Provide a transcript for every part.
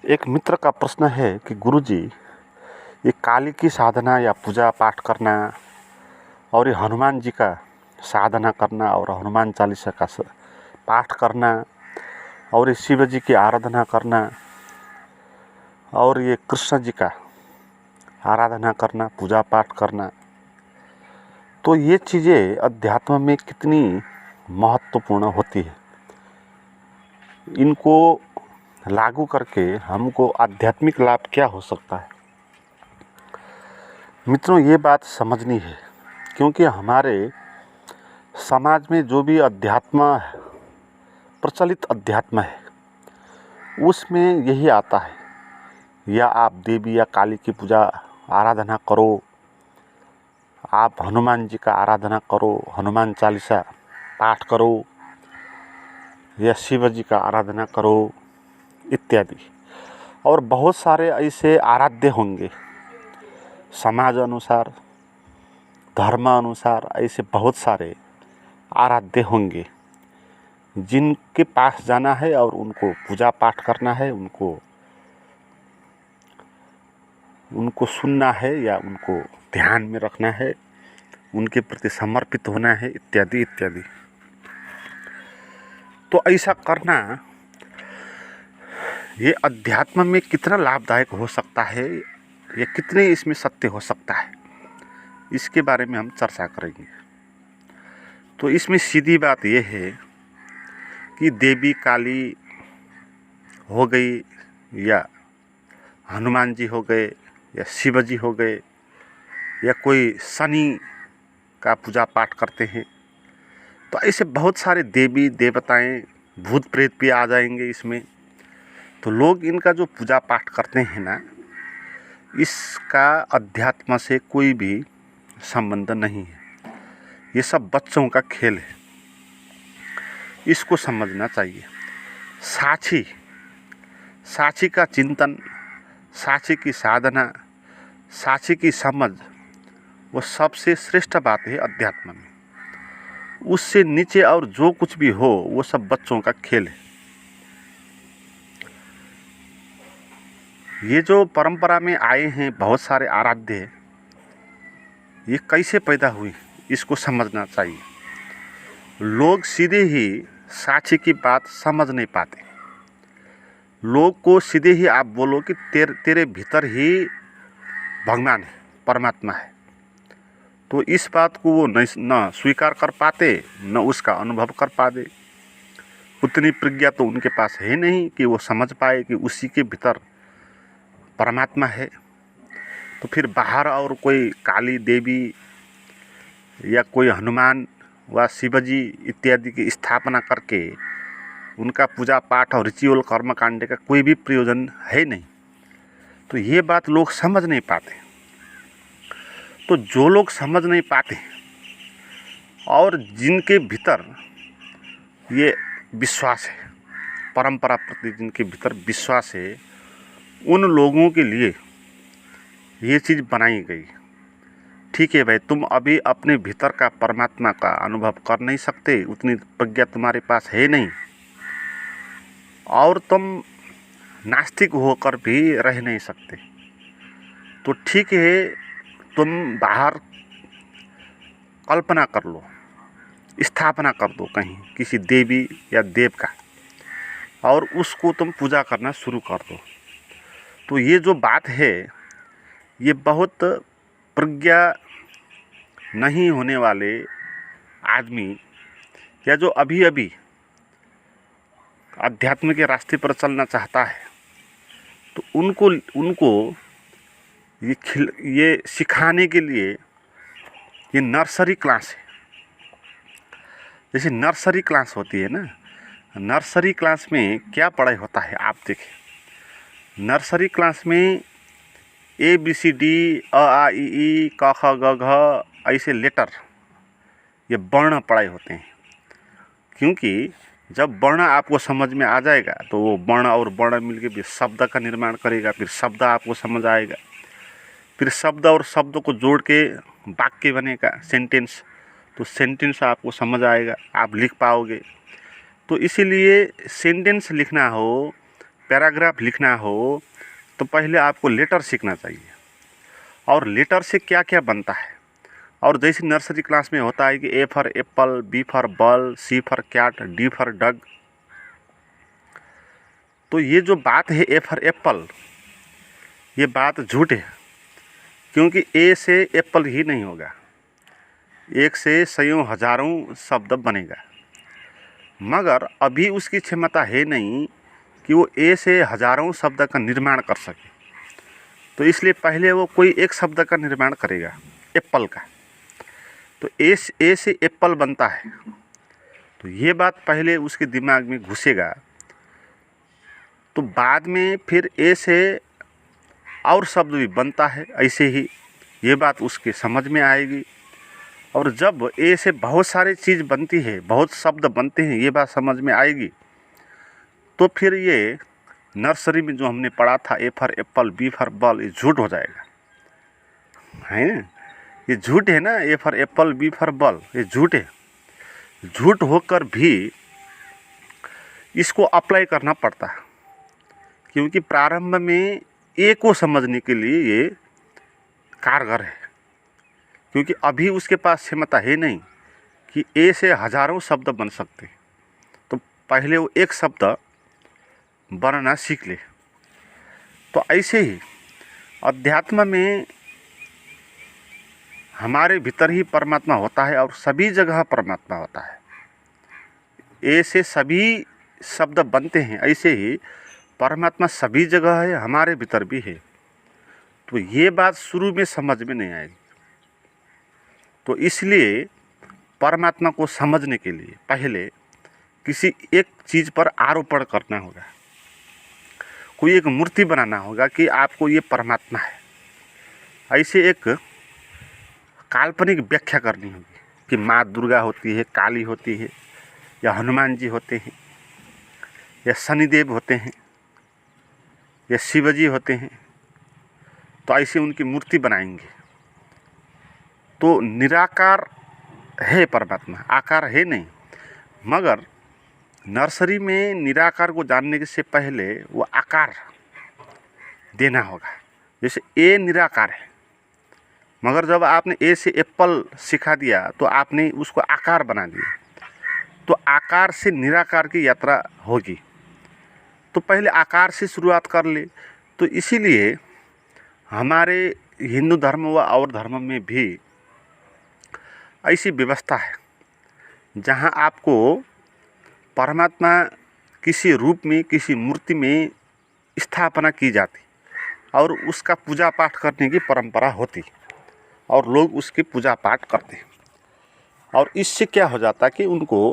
एक मित्र का प्रश्न है कि गुरुजी, ये काली की साधना या पूजा पाठ करना और ये हनुमान जी का साधना करना और हनुमान चालीसा का पाठ करना और ये शिव जी की आराधना करना और ये कृष्ण जी का आराधना करना, पूजा पाठ करना, तो ये चीज़ें अध्यात्म में कितनी महत्वपूर्ण होती है। इनको लागू करके हमको आध्यात्मिक लाभ क्या हो सकता है। मित्रों, ये बात समझनी है, क्योंकि हमारे समाज में जो भी अध्यात्म प्रचलित अध्यात्म है उसमें यही आता है, या आप देवी या काली की पूजा आराधना करो, आप हनुमान जी का आराधना करो, हनुमान चालीसा पाठ करो या शिव जी का आराधना करो इत्यादि। और बहुत सारे ऐसे आराध्य होंगे, समाज अनुसार, धर्म अनुसार ऐसे बहुत सारे आराध्य होंगे जिनके पास जाना है और उनको पूजा पाठ करना है, उनको सुनना है या उनको ध्यान में रखना है, उनके प्रति समर्पित होना है इत्यादि इत्यादि। तो ऐसा करना ये अध्यात्म में कितना लाभदायक हो सकता है या कितने इसमें सत्य हो सकता है, इसके बारे में हम चर्चा करेंगे। तो इसमें सीधी बात यह है कि देवी काली हो गई या हनुमान जी हो गए या शिव जी हो गए या कोई शनि का पूजा पाठ करते हैं, तो ऐसे बहुत सारे देवी देवताएं, भूत प्रेत भी आ जाएंगे इसमें। तो लोग इनका जो पूजा पाठ करते हैं ना, इसका अध्यात्म से कोई भी संबंध नहीं है। ये सब बच्चों का खेल है, इसको समझना चाहिए। साक्षी का चिंतन, साक्षी की साधना, साक्षी की समझ, वो सबसे श्रेष्ठ बात है अध्यात्म में। उससे नीचे और जो कुछ भी हो वो सब बच्चों का खेल है। ये जो परंपरा में आए हैं बहुत सारे आराध्य, ये कैसे पैदा हुई इसको समझना चाहिए। लोग सीधे ही साक्षी की बात समझ नहीं पाते। लोग को सीधे ही आप बोलो कि तेरे भीतर ही भगवान है, परमात्मा है, तो इस बात को वो न स्वीकार कर पाते, न उसका अनुभव कर पाते। उतनी प्रज्ञा तो उनके पास है नहीं कि वो समझ पाए कि उसी के भीतर परमात्मा है। तो फिर बाहर और कोई काली देवी या कोई हनुमान व शिवजी इत्यादि की स्थापना करके उनका पूजा पाठ और रिचुअल कर्म कांड का कोई भी प्रयोजन है नहीं। तो ये बात लोग समझ नहीं पाते। तो जो लोग समझ नहीं पाते और जिनके भीतर ये विश्वास है, परंपरा प्रति जिनके भीतर विश्वास है, उन लोगों के लिए ये चीज़ बनाई गई। ठीक है भाई, तुम अभी अपने भीतर का परमात्मा का अनुभव कर नहीं सकते, उतनी प्रज्ञा तुम्हारे पास है नहीं, और तुम नास्तिक होकर भी रह नहीं सकते। तो ठीक है, तुम बाहर कल्पना कर लो, स्थापना कर दो कहीं किसी देवी या देव का, और उसको तुम पूजा करना शुरू कर दो। तो ये जो बात है, ये बहुत प्रज्ञा नहीं होने वाले आदमी या जो अभी अभी अध्यात्म के रास्ते पर चलना चाहता है, तो उनको ये सिखाने के लिए ये नर्सरी क्लास है। जैसे नर्सरी क्लास होती है ना, नर्सरी क्लास में क्या पढ़ाई होता है आप देखें। नर्सरी क्लास में ABCD अ आ इ ई क ख ग घ ऐसे लेटर, ये वर्ण पढ़ाई होते हैं। क्योंकि जब वर्ण आपको समझ में आ जाएगा तो वो वर्ण और वर्ण मिलके फिर शब्द का निर्माण करेगा, फिर शब्द आपको समझ आएगा, फिर शब्द और शब्द को जोड़ के वाक्य बनेगा, सेंटेंस, तो सेंटेंस आपको समझ आएगा, आप लिख पाओगे। तो इसीलिए सेंटेंस लिखना हो, पैराग्राफ लिखना हो तो पहले आपको लेटर सीखना चाहिए, और लेटर से क्या क्या बनता है। और जैसे नर्सरी क्लास में होता है कि A for apple, B for ball, C for cat, D for dog, तो ये जो बात है ए फॉर एप्पल, ये बात झूठ है, क्योंकि ए से एप्पल ही नहीं होगा, एक से सयों हजारों शब्द बनेगा, मगर अभी उसकी क्षमता है नहीं कि वो ए से हजारों शब्द का निर्माण कर सके। तो इसलिए पहले वो कोई एक शब्द का निर्माण करेगा, एप्पल का, तो ए से एप्पल बनता है। तो ये बात पहले उसके दिमाग में घुसेगा, तो बाद में फिर ए से और शब्द भी बनता है, ऐसे ही ये बात उसके समझ में आएगी। और जब ए से बहुत सारी चीज़ बनती है, बहुत शब्द बनते हैं, ये बात समझ में आएगी, तो फिर ये नर्सरी में जो हमने पढ़ा था A for apple, B for ball, ये झूठ हो जाएगा, है ना? ये झूठ है ना, A for apple, B for ball, ये झूठ है। झूठ होकर भी इसको अप्लाई करना पड़ता है, क्योंकि प्रारंभ में ए को समझने के लिए ये कारगर है, क्योंकि अभी उसके पास क्षमता है नहीं कि ए से हजारों शब्द बन सकते, तो पहले वो एक शब्द बनना सीख ले। तो ऐसे ही अध्यात्म में हमारे भीतर ही परमात्मा होता है और सभी जगह परमात्मा होता है। ए से सभी शब्द बनते हैं, ऐसे ही परमात्मा सभी जगह है, हमारे भीतर भी है। तो ये बात शुरू में समझ में नहीं आएगी, तो इसलिए परमात्मा को समझने के लिए पहले किसी एक चीज़ पर आरोपण करना होगा, कोई एक मूर्ति बनाना होगा कि आपको ये परमात्मा है। ऐसे एक काल्पनिक व्याख्या करनी होगी कि माँ दुर्गा होती है, काली होती है, या हनुमान जी होते हैं, या शनिदेव होते हैं, या शिवजी होते हैं, तो ऐसे उनकी मूर्ति बनाएंगे। तो निराकार है परमात्मा, आकार है नहीं। मगर नर्सरी में निराकार को जानने से पहले वो आकार देना होगा। जैसे ए निराकार है, मगर जब आपने ए से एप्पल सिखा दिया तो आपने उसको आकार बना दिया, तो आकार से निराकार की यात्रा होगी। तो पहले आकार से शुरुआत कर ले। तो इसीलिए हमारे हिंदू धर्म व और धर्म में भी ऐसी व्यवस्था है जहाँ आपको परमात्मा किसी रूप में, किसी मूर्ति में स्थापना की जाती और उसका पूजा पाठ करने की परंपरा होती, और लोग उसकी पूजा पाठ करते हैं। और इससे क्या हो जाता कि उनको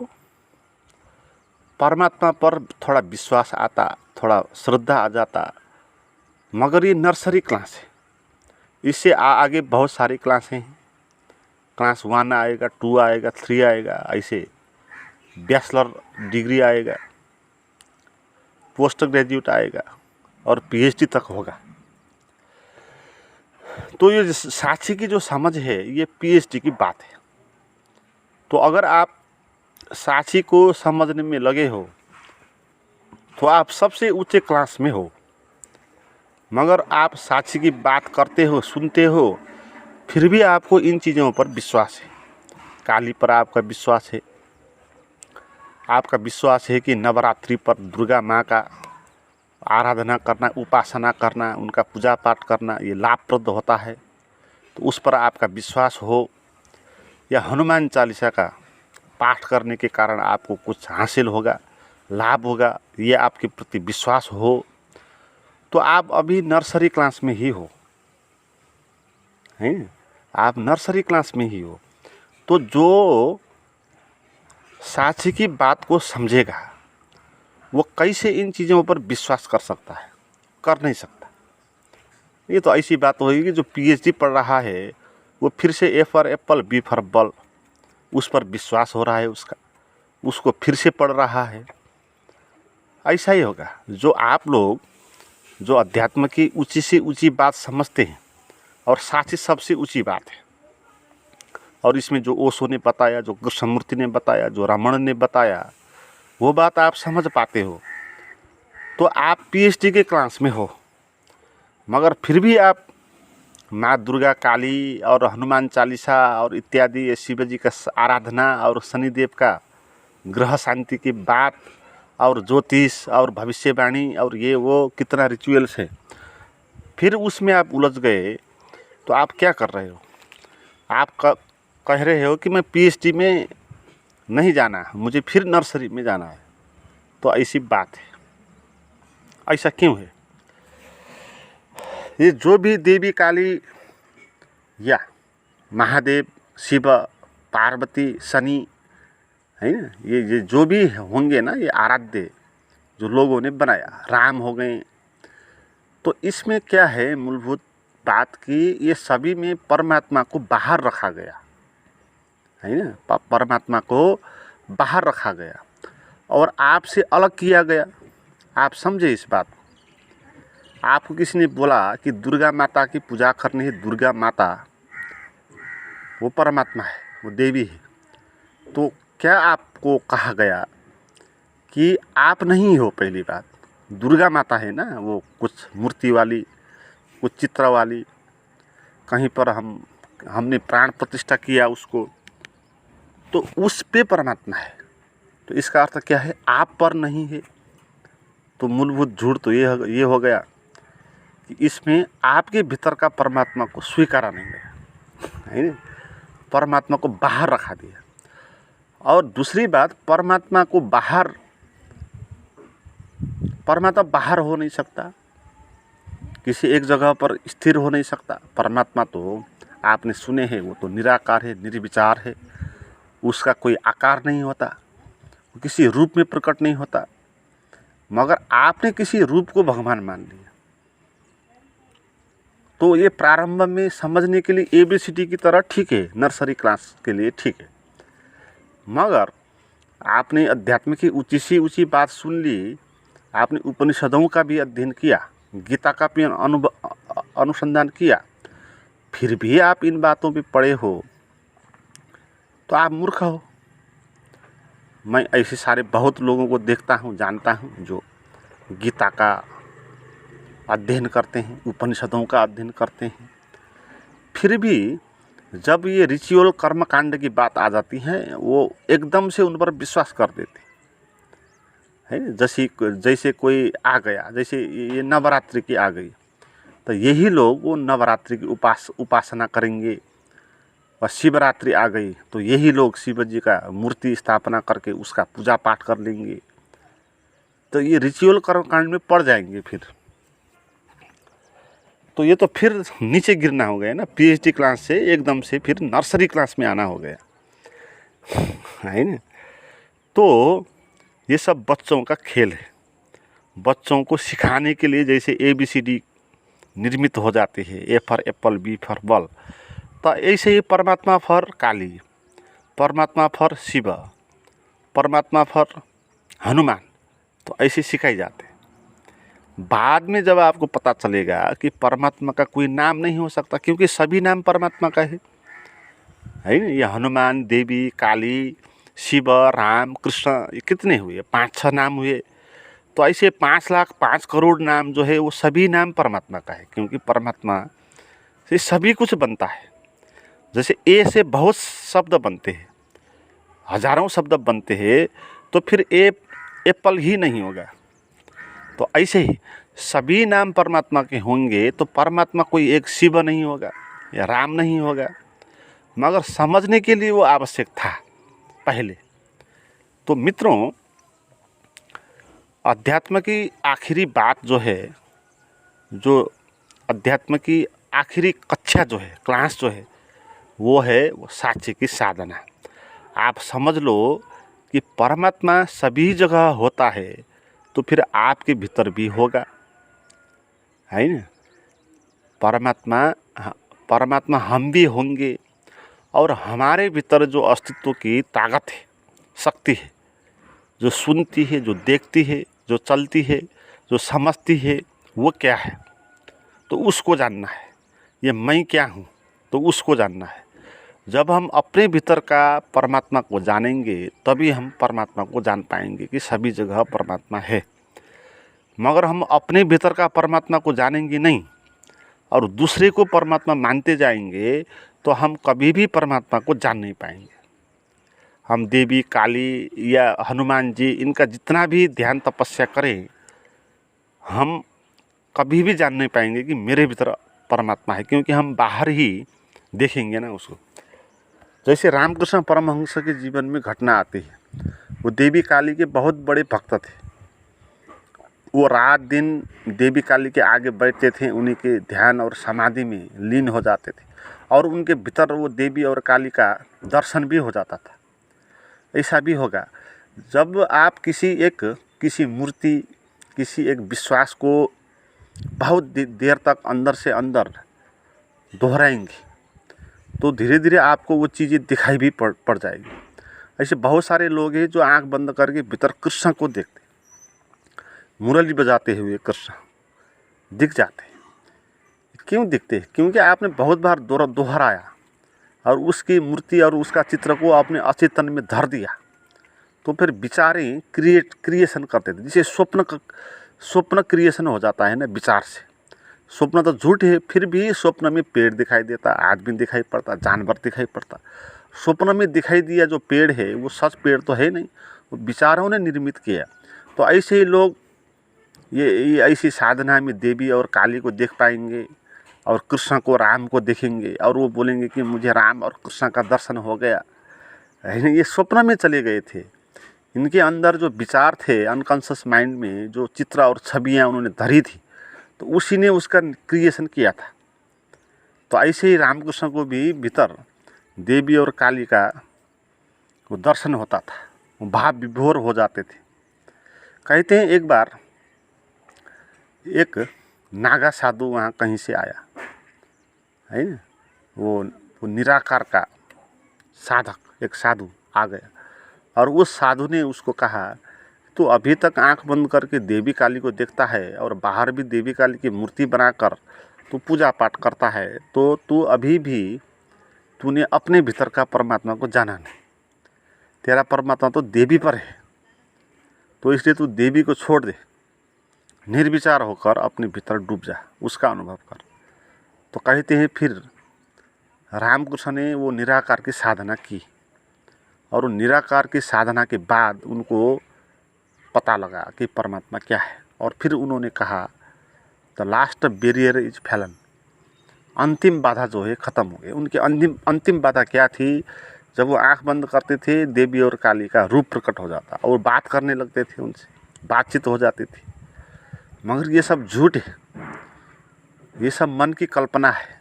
परमात्मा पर थोड़ा विश्वास आता, थोड़ा श्रद्धा आ जाता। मगर ये नर्सरी क्लास है, इससे आगे बहुत सारी क्लासें हैं। क्लास 1 आएगा, 2 आएगा, 3 आएगा, ऐसे बैचलर डिग्री आएगा, पोस्ट ग्रेजुएट आएगा और पीएचडी तक होगा। तो ये साक्षी की जो समझ है ये पीएचडी की बात है। तो अगर आप साक्षी को समझने में लगे हो तो आप सबसे ऊंचे क्लास में हो। मगर आप साक्षी की बात करते हो, सुनते हो, फिर भी आपको इन चीज़ों पर विश्वास है। काली पर आपका विश्वास है, आपका विश्वास है कि नवरात्रि पर दुर्गा माँ का आराधना करना, उपासना करना, उनका पूजा पाठ करना ये लाभप्रद होता है, तो उस पर आपका विश्वास हो। या हनुमान चालीसा का पाठ करने के कारण आपको कुछ हासिल होगा, लाभ होगा, ये आपके प्रति विश्वास हो, तो आप अभी नर्सरी क्लास में ही हो, हैं? आप नर्सरी क्लास में ही हो। तो जो साक्षी की बात को समझेगा वो कैसे इन चीज़ों पर विश्वास कर सकता है? कर नहीं सकता। ये तो ऐसी बात होगी कि जो पीएचडी पढ़ रहा है वो फिर से A for apple, B for ball, उस पर विश्वास हो रहा है उसका, उसको फिर से पढ़ रहा है। ऐसा ही होगा। जो आप लोग जो अध्यात्म की ऊंची से ऊंची बात समझते हैं, और साक्षी सबसे ऊंची बात है, और इसमें जो ओशो ने बताया, जो कृष्णमूर्ति ने बताया, जो रमण ने बताया, वो बात आप समझ पाते हो, तो आप पीएचडी के क्लास में हो, मगर फिर भी आप माँ दुर्गा, काली और हनुमान चालीसा और इत्यादि ये शिव जी का आराधना और शनिदेव का ग्रह शांति की बात और ज्योतिष और भविष्यवाणी और ये वो कितना रिचुअल्स है, फिर उसमें आप उलझ गए तो आप क्या कर रहे हो? आप कह रहे हो कि मैं पीएचडी में नहीं जाना, मुझे फिर नर्सरी में जाना है। तो ऐसी बात है, ऐसा क्यों है? ये जो भी देवी काली या महादेव, शिव, पार्वती, शनि है ना, ये जो भी होंगे ना, ये आराध्य जो लोगों ने बनाया, राम हो गए, तो इसमें क्या है मूलभूत बात कि ये सभी में परमात्मा को बाहर रखा गया है ना, परमात्मा को बाहर रखा गया और आपसे अलग किया गया। आप समझे इस बात को? आपको किसी ने बोला कि दुर्गा माता की पूजा करनी है, दुर्गा माता वो परमात्मा है, वो देवी है, तो क्या आपको कहा गया कि आप नहीं हो? पहली बात, दुर्गा माता है ना, वो कुछ मूर्ति वाली, कुछ चित्र वाली, कहीं पर हमने प्राण प्रतिष्ठा किया उसको, तो उस पे परमात्मा है। तो इसका अर्थ क्या है? आप पर नहीं है। तो मूलभूत झूठ तो ये हो गया कि इसमें आपके भीतर का परमात्मा को स्वीकारा नहीं गया है ना, परमात्मा को बाहर रखा दिया। और दूसरी बात, परमात्मा बाहर हो नहीं सकता, किसी एक जगह पर स्थिर हो नहीं सकता। परमात्मा तो आपने सुने हैं, वो तो निराकार है, निर्विचार है, उसका कोई आकार नहीं होता, वो किसी रूप में प्रकट नहीं होता। मगर आपने किसी रूप को भगवान मान लिया। तो ये प्रारंभ में समझने के लिए ABCD की तरह ठीक है, नर्सरी क्लास के लिए ठीक है, मगर आपने अध्यात्म की ऊंची से ऊंची बात सुन ली, आपने उपनिषदों का भी अध्ययन किया, गीता का भी अनुसंधान किया, फिर भी आप इन बातों पे पड़े हो, तो आप मूर्ख हो। मैं ऐसे सारे बहुत लोगों को देखता हूँ, जानता हूँ, जो गीता का अध्ययन करते हैं, उपनिषदों का अध्ययन करते हैं, फिर भी जब ये रिचुअल कर्मकांड की बात आ जाती है, वो एकदम से उन पर विश्वास कर देते है। जैसे कोई आ गया, जैसे ये नवरात्रि की आ गई, तो यही लोग वो नवरात्रि की उपासना करेंगे। और शिवरात्रि आ गई तो यही लोग शिव जी का मूर्ति स्थापना करके उसका पूजा पाठ कर लेंगे। तो ये रिचुअल कर्मकांड में पड़ जाएंगे फिर। तो ये तो फिर नीचे गिरना हो गया ना, PhD क्लास से एकदम से फिर नर्सरी क्लास में आना हो गया है ना। तो ये सब बच्चों का खेल है। बच्चों को सिखाने के लिए जैसे ABCD निर्मित हो जाते हैं, A for Apple, B for ball, तो ऐसे ही परमात्मा फॉर काली, परमात्मा फॉर शिव, परमात्मा फॉर हनुमान, तो ऐसे सिखाई जाते हैं। बाद में जब आपको पता चलेगा कि परमात्मा का कोई नाम नहीं हो सकता, क्योंकि सभी नाम परमात्मा का है ना। ये हनुमान, देवी, काली, शिव, राम, कृष्ण, ये कितने हुए? 5-6 नाम हुए। तो ऐसे 5 लाख 5 करोड़ नाम जो है वो सभी नाम परमात्मा का है, क्योंकि परमात्मा से सभी कुछ बनता है। जैसे ए से बहुत शब्द बनते हैं, हजारों शब्द बनते हैं, तो फिर एप्पल ही नहीं होगा। तो ऐसे ही सभी नाम परमात्मा के होंगे, तो परमात्मा कोई एक शिव नहीं होगा या राम नहीं होगा। मगर समझने के लिए वो आवश्यक था पहले। तो मित्रों, अध्यात्म की आखिरी बात जो है, जो अध्यात्म की आखिरी कक्षा जो है, क्लास जो है, वो है वो साक्ष्य की साधना। आप समझ लो कि परमात्मा सभी जगह होता है, तो फिर आपके भीतर भी होगा, है ना। परमात्मा हम भी होंगे, और हमारे भीतर जो अस्तित्व की ताकत है, शक्ति है, जो सुनती है, जो देखती है, जो चलती है, जो समझती है, वो क्या है, तो उसको जानना है। ये मैं क्या हूँ, तो उसको जानना है। जब हम अपने भीतर का परमात्मा को जानेंगे, तभी हम परमात्मा को जान पाएंगे कि सभी जगह परमात्मा है। मगर हम अपने भीतर का परमात्मा को जानेंगे नहीं और दूसरे को परमात्मा मानते जाएंगे तो हम कभी भी परमात्मा को जान नहीं पाएंगे। हम देवी काली या हनुमान जी इनका जितना भी ध्यान तपस्या करें, हम कभी भी जान नहीं पाएंगे कि मेरे भीतर परमात्मा है, क्योंकि हम बाहर ही देखेंगे ना उसको। जैसे रामकृष्ण परमहंस के जीवन में घटना आती है, वो देवी काली के बहुत बड़े भक्त थे। वो रात दिन देवी काली के आगे बैठते थे, उन्हीं के ध्यान और समाधि में लीन हो जाते थे और उनके भीतर वो देवी और काली का दर्शन भी हो जाता था। ऐसा भी होगा जब आप किसी मूर्ति, किसी एक विश्वास को बहुत देर तक अंदर से अंदर दोहराएंगे तो धीरे धीरे आपको वो चीज़ें दिखाई भी पड़ जाएगी। ऐसे बहुत सारे लोग हैं जो आंख बंद करके भीतर कृष्ण को देखते, मुरली बजाते हुए कृष्ण दिख जाते। क्यों दिखते हैं? क्योंकि आपने बहुत बार दोहराया और उसकी मूर्ति और उसका चित्र को आपने अचेतन में धर दिया, तो फिर विचारें क्रिएशन करते थे। जिसे स्वप्न क्रिएशन हो जाता है ना विचार से। स्वप्न तो झूठ है, फिर भी स्वप्न में पेड़ दिखाई देता, आदमी दिखाई पड़ता, जानवर दिखाई पड़ता। स्वप्न में दिखाई दिया जो पेड़ है वो सच पेड़ तो है नहीं, वो विचारों ने निर्मित किया। तो ऐसे ही लोग ये ऐसी साधना में देवी और काली को देख पाएंगे और कृष्ण को, राम को देखेंगे और वो बोलेंगे कि मुझे राम और कृष्ण का दर्शन हो गया। ये स्वप्न में चले गए थे। इनके अंदर जो विचार थे अनकॉन्शियस माइंड में, जो चित्र और छवियाँ उन्होंने धरी थी, तो उसी ने उसका क्रिएशन किया था। तो ऐसे ही रामकृष्ण को भी भीतर देवी और काली का वो दर्शन होता था, वो भाव विभोर हो जाते थे। कहते हैं एक बार एक नागा साधु वहाँ कहीं से आया है ना, वो निराकार का साधक, एक साधु आ गया और उस साधु ने उसको कहा, तो अभी तक आंख बंद करके देवी काली को देखता है और बाहर भी देवी काली की मूर्ति बनाकर तू पूजा पाठ करता है, तो तू अभी भी तूने अपने भीतर का परमात्मा को जाना नहीं। तेरा परमात्मा तो देवी पर है, तो इसलिए तू देवी को छोड़ दे, निर्विचार होकर अपने भीतर डूब जा, उसका अनुभव कर। तो कहते हैं फिर रामकृष्ण ने वो निराकार की साधना की और वो निराकार की साधना के बाद उनको पता लगा कि परमात्मा क्या है। और फिर उन्होंने कहा the last barrier is Fallon, अंतिम बाधा जो है ख़त्म हो गई। उनकी अंतिम बाधा क्या थी? जब वो आंख बंद करते थे देवी और काली का रूप प्रकट हो जाता और बात करने लगते थे, उनसे बातचीत हो जाती थी। मगर ये सब झूठ है, ये सब मन की कल्पना है।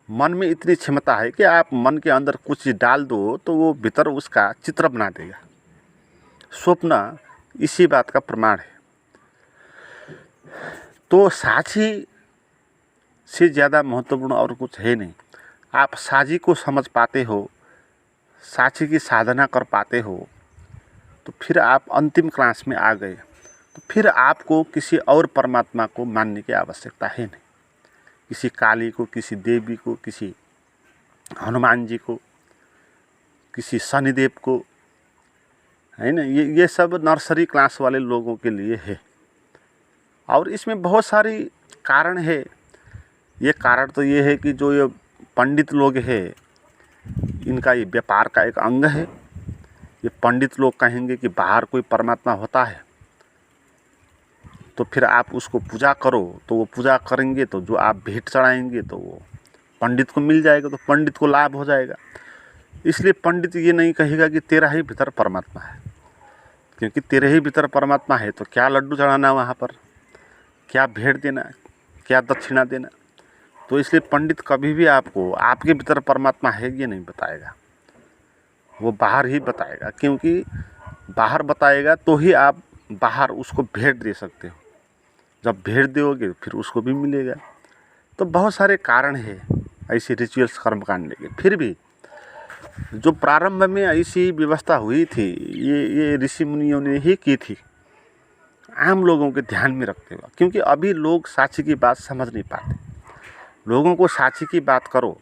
मन में इतनी क्षमता है कि आप मन के अंदर कुछ डाल दो तो वो भीतर उसका चित्र बना देगा। स्वप्न इसी बात का प्रमाण है। तो साझी से ज़्यादा महत्वपूर्ण और कुछ है नहीं। आप साझी को समझ पाते हो, साझी की साधना कर पाते हो, तो फिर आप अंतिम क्लास में आ गए। तो फिर आपको किसी और परमात्मा को मानने की आवश्यकता है नहीं। किसी काली को, किसी देवी को, किसी हनुमान जी को, किसी शनिदेव को, है ना, ये सब नर्सरी क्लास वाले लोगों के लिए है। और इसमें बहुत सारी कारण है। ये कारण तो ये है कि जो ये पंडित लोग हैं, इनका ये व्यापार का एक अंग है। ये पंडित लोग कहेंगे कि बाहर कोई परमात्मा होता है, तो फिर आप उसको पूजा करो, तो वो पूजा करेंगे तो जो आप भेंट चढ़ाएंगे तो वो पंडित को मिल जाएगा, तो पंडित को लाभ हो जाएगा। इसलिए पंडित ये नहीं कहेगा कि तेरा ही भीतर परमात्मा है, क्योंकि तेरे ही भीतर परमात्मा है तो क्या लड्डू चढ़ाना वहाँ पर, क्या भेंट देना, क्या दक्षिणा देना। तो इसलिए पंडित कभी भी आपको आपके भीतर परमात्मा है ये नहीं बताएगा, वो बाहर ही बताएगा। क्योंकि बाहर बताएगा तो ही आप बाहर उसको भेंट दे सकते हो। जब भेंट दोगे फिर उसको भी मिलेगा। तो बहुत सारे कारण हैं ऐसे रिचुअल्स कर्मकांड के। फिर भी जो प्रारंभ में ऐसी व्यवस्था हुई थी, ये ऋषि मुनियों ने ही की थी, आम लोगों के ध्यान में रखते हुए। क्योंकि अभी लोग साक्षी की बात समझ नहीं पाते। लोगों को साक्षी की बात करो,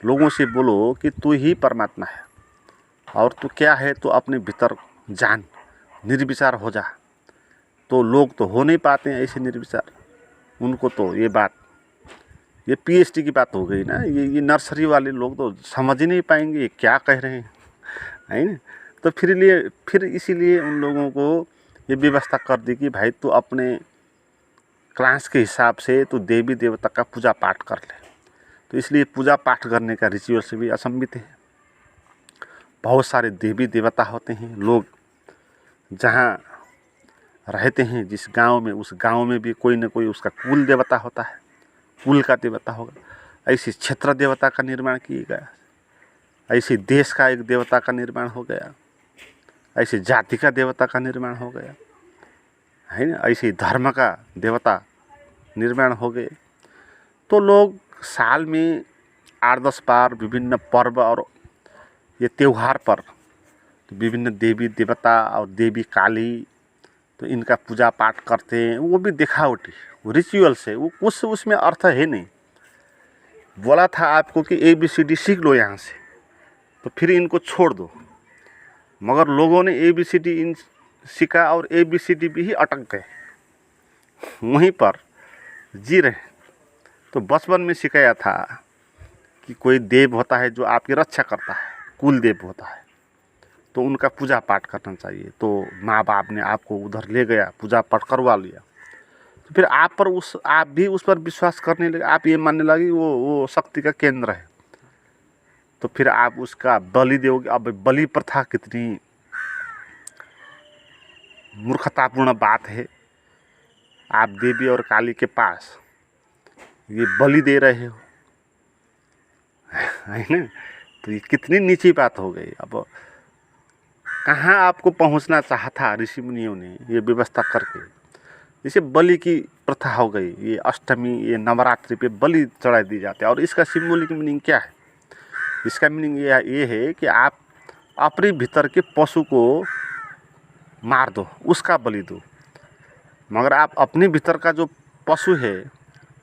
लोगों से बोलो कि तू ही परमात्मा है और तू क्या है तो अपने भीतर जान, निर्विचार हो जा, तो लोग तो हो नहीं पाते हैं ऐसे निर्विचार। उनको तो ये पीएचडी की बात हो गई ना, ये नर्सरी वाले लोग तो समझ ही नहीं पाएंगे ये क्या कह रहे हैं, है ना। तो फिर इसीलिए उन लोगों को ये व्यवस्था कर दी कि भाई तू अपने क्लास के हिसाब से तू देवी देवता का पूजा पाठ कर ले। तो इसलिए पूजा पाठ करने का रिचुअल से भी असंमित है। बहुत सारे देवी देवता होते हैं, लोग जहाँ रहते हैं जिस गांव में, उस गांव में भी कोई न कोई उसका कुल देवता होता है, कुल का देवता होगा। ऐसे क्षेत्र देवता का निर्माण किया गया, ऐसे देश का एक देवता का निर्माण हो गया, ऐसे जाति का देवता का निर्माण हो गया, है ना। ऐसे धर्म का देवता निर्माण हो गए। तो लोग साल में 8-10 बार विभिन्न पर्व और ये त्यौहार पर तो विभिन्न देवी देवता और देवी काली, तो इनका पूजा पाठ करते हैं। वो भी दिखावटी, वो रिचुअल से, वो कुछ उसमें अर्थ है नहीं। बोला था आपको कि ABCD सीख लो यहाँ से, तो फिर इनको छोड़ दो, मगर लोगों ने ABCD इन सीखा और ABCD भी ही अटक गए, वहीं पर जी रहे। तो बचपन में सिखाया था कि कोई देव होता है जो आपकी रक्षा करता है, कुल देव होता है, तो उनका पूजा पाठ करना चाहिए। तो माँ बाप ने आपको उधर ले गया, पूजा पाठ करवा लिया, तो फिर आप भी उस पर विश्वास करने लगे, आप ये मानने लगे वो शक्ति का केंद्र है। तो फिर आप उसका बलि दोगे। अब बलि प्रथा कितनी मूर्खतापूर्ण बात है। आप देवी और काली के पास ये बलि दे रहे हो, है ना। तो ये कितनी नीची बात हो गई। अब कहाँ आपको पहुँचना चाहा ऋषि मुनियों ने ये व्यवस्था करके। जैसे बलि की प्रथा हो गई, ये अष्टमी, ये नवरात्रि पे बलि चढ़ा दी जाती है। और इसका सिंबॉलिक मीनिंग क्या है? इसका मीनिंग ये है कि आप अपने भीतर के पशु को मार दो, उसका बलि दो। मगर आप अपने भीतर का जो पशु है,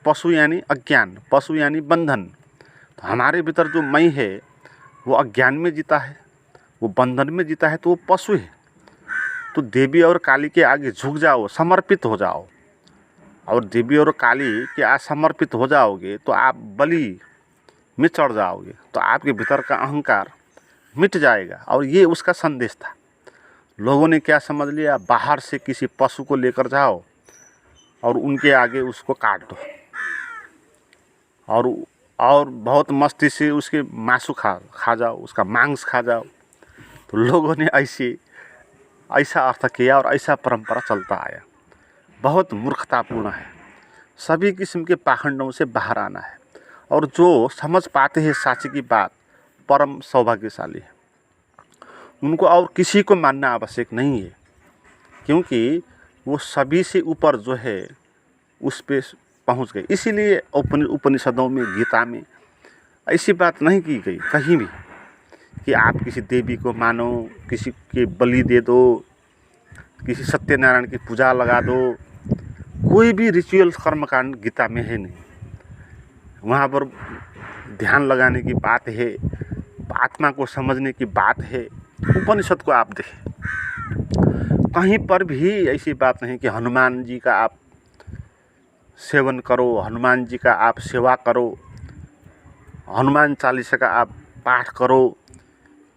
पशु यानी अज्ञान, पशु यानी बंधन, तो हमारे भीतर जो मैं है वो अज्ञान में जीता है, वो बंधन में जीता है, तो वो पशु है। तो देवी और काली के आगे झुक जाओ, समर्पित हो जाओ। और देवी और काली के आज समर्पित हो जाओगे तो आप बलि में चढ़ जाओगे, तो आपके भीतर का अहंकार मिट जाएगा। और ये उसका संदेश था। लोगों ने क्या समझ लिया, बाहर से किसी पशु को लेकर जाओ और उनके आगे उसको काट दो और बहुत मस्ती से उसके मांसू खा जाओ, उसका मांस खा जाओ। तो लोगों ने ऐसा अर्थ किया और ऐसा परंपरा चलता आया। बहुत मूर्खतापूर्ण है। सभी किस्म के पाखंडों से बाहर आना है। और जो समझ पाते हैं साची की बात, परम सौभाग्यशाली है। उनको और किसी को मानना आवश्यक नहीं है, क्योंकि वो सभी से ऊपर जो है उस पे पहुंच गए। इसीलिए उपनिषदों में, गीता में ऐसी बात नहीं की गई कहीं भी कि आप किसी देवी को मानो, किसी के बलि दे दो, किसी सत्यनारायण की पूजा लगा दो। कोई भी रिचुअल कर्मकांड गीता में है नहीं। वहाँ पर ध्यान लगाने की बात है, आत्मा को समझने की बात है। उपनिषद को आप देखें, कहीं पर भी ऐसी बात नहीं कि हनुमान जी का आप सेवन करो, हनुमान जी का आप सेवा करो, हनुमान चालीसा का आप पाठ करो।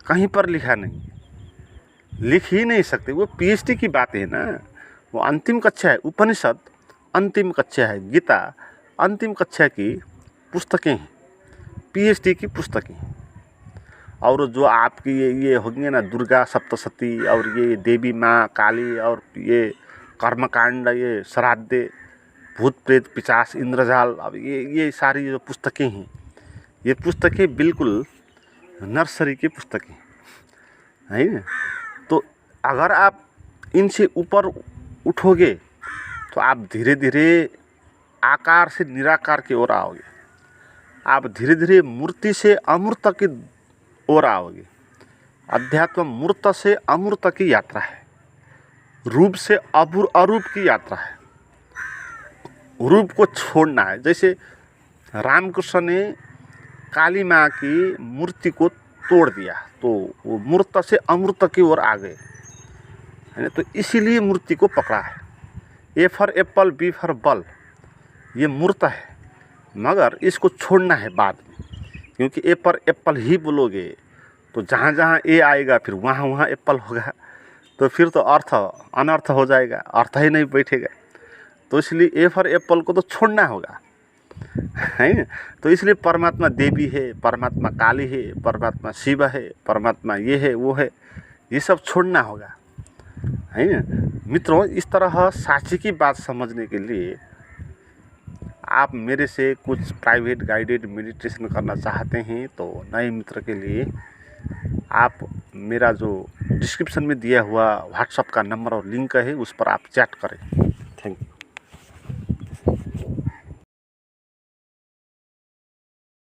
कहीं पर लिखा नहीं, लिख ही नहीं सकते। वो पीएचडी की बात है ना, वो अंतिम कक्षा है। उपनिषद अंतिम कक्षा है, गीता अंतिम कक्षा की पुस्तकें हैं, पीएचडी की पुस्तकें हैं। और जो आपकी ये होंगे ना, दुर्गा सप्तशती और ये देवी माँ काली और ये कर्मकांड, ये श्राद्ध, भूत प्रेत पिशाच इंद्रजाल, अब ये सारी जो पुस्तकें हैं, ये पुस्तकें बिल्कुल नर्सरी की पुस्तकें है ना। तो अगर आप इनसे ऊपर उठोगे तो आप धीरे धीरे आकार से निराकार की ओर आओगे। आप धीरे धीरे मूर्ति से अमूर्त की ओर आओगे। अध्यात्म मूर्त से अमूर्त की यात्रा है, रूप से अरूप की यात्रा है। रूप को छोड़ना है। जैसे रामकृष्ण ने काली माँ की मूर्ति को तोड़ दिया, तो वो मूर्त से अमूर्त की ओर आ गए, है ना। तो इसीलिए मूर्ति को पकड़ा है। A for apple, B for ball, ये मूर्त है, मगर इसको छोड़ना है बाद में, क्योंकि ए पर एप्पल ही बोलोगे तो जहाँ जहाँ ए आएगा फिर वहाँ वहाँ एप्पल होगा, तो फिर तो अर्थ अनर्थ हो जाएगा, अर्थ ही नहीं बैठेगा। तो इसलिए ए फॉर एप्पल को तो छोड़ना होगा, है। तो इसलिए परमात्मा देवी है, परमात्मा काली है, परमात्मा शिव है, परमात्मा ये है वो है, ये सब छोड़ना होगा, है। मित्रों, इस तरह साची की बात समझने के लिए आप मेरे से कुछ प्राइवेट गाइडेड मेडिटेशन करना चाहते हैं तो नए मित्र के लिए आप मेरा जो डिस्क्रिप्शन में दिया हुआ व्हाट्सएप का नंबर और लिंक है उस पर आप चैट करें।